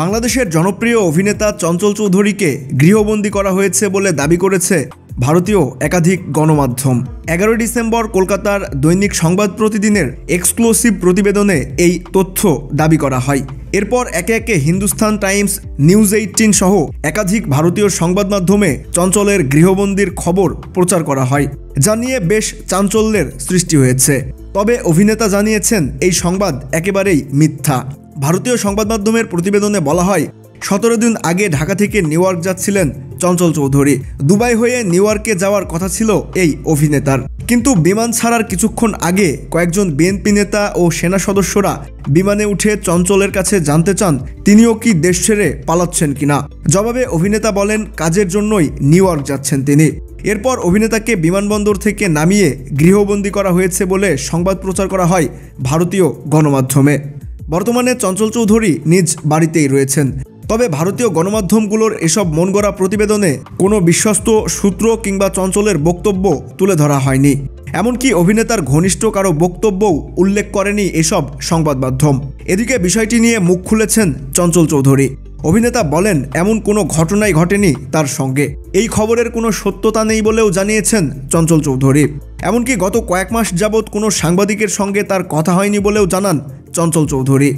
বাংলাদেশের জনপ্রিয় অভিনেতা চঞ্চল চৌধুরীকে গৃহবন্দী করা হয়েছে বলে দাবি করেছে ভারতীয় একাধিক গণমাধ্যম। 11 ডিসেম্বর কলকাতার দৈনিক সংবাদ প্রতিদিনের এক্সক্লুসিভ প্রতিবেদনে এই তথ্য দাবি করা হয়। এরপর একে একে হিন্দুস্তান টাইমস, নিউজ 18 সহ একাধিক ভারতীয় সংবাদ মাধ্যমে চঞ্চলের গৃহবন্দীর খবর প্রচার করা হয়, যা নিয়ে বেশ চাঞ্চল্যের সৃষ্টি হয়েছে। তবে অভিনেতা জানিয়েছেন এই সংবাদ একেবারেই মিথ্যা। ভারতীয় সংবাদ মাধ্যমের প্রতিবেদনে বলা হয়, 17 দিন আগে ঢাকা থেকে নিউ ইয়র্ক যাচ্ছিলেন চঞ্চল চৌধুরী। দুবাই হয়ে নিউ ইয়র্কে যাওয়ার কথা ছিল এই অভিনেতার, কিন্তু বিমান ছাড়ার কিছুক্ষণ আগে কয়েকজন বিএনপি নেতা ও সেনা সদস্যরা বিমানে উঠে চঞ্চলের কাছে জানতে চান তিনিও কি দেশ ছেড়ে পালাচ্ছেন কিনা। জবাবে অভিনেতা বলেন কাজের জন্যই নিউ ইয়র্ক যাচ্ছেন তিনি। এরপর অভিনেতাকে বিমানবন্দর থেকে নামিয়ে গৃহবন্দী করা হয়েছে বলে সংবাদ প্রচার করা হয় ভারতীয় গণমাধ্যমে। বর্তমানে চঞ্চল চৌধুরী নিজ বাড়িতেই রয়েছেন। তবে ভারতীয় গণমাধ্যমগুলোর এসব মনগড়া প্রতিবেদনে কোনো বিশ্বস্ত সূত্র কিংবা চঞ্চলের বক্তব্য তুলে ধরা হয়নি। এমনকি অভিনেতার ঘনিষ্ঠ কারো বক্তব্যও উল্লেখ করেনি এসব সংবাদ মাধ্যম। এদিকে বিষয়টি নিয়ে মুখ খুলেছেন চঞ্চল চৌধুরী। অভিনেতা বলেন এমন কোনো ঘটনাই ঘটেনি তার সঙ্গে, এই খবরের কোনো সত্যতা নেই বলেও জানিয়েছেন চঞ্চল চৌধুরী। এমনকি গত কয়েক মাস যাবৎ কোনো সাংবাদিকের সঙ্গে তার কথা হয়নি বলেও জানান চঞ্চল চৌধুরী।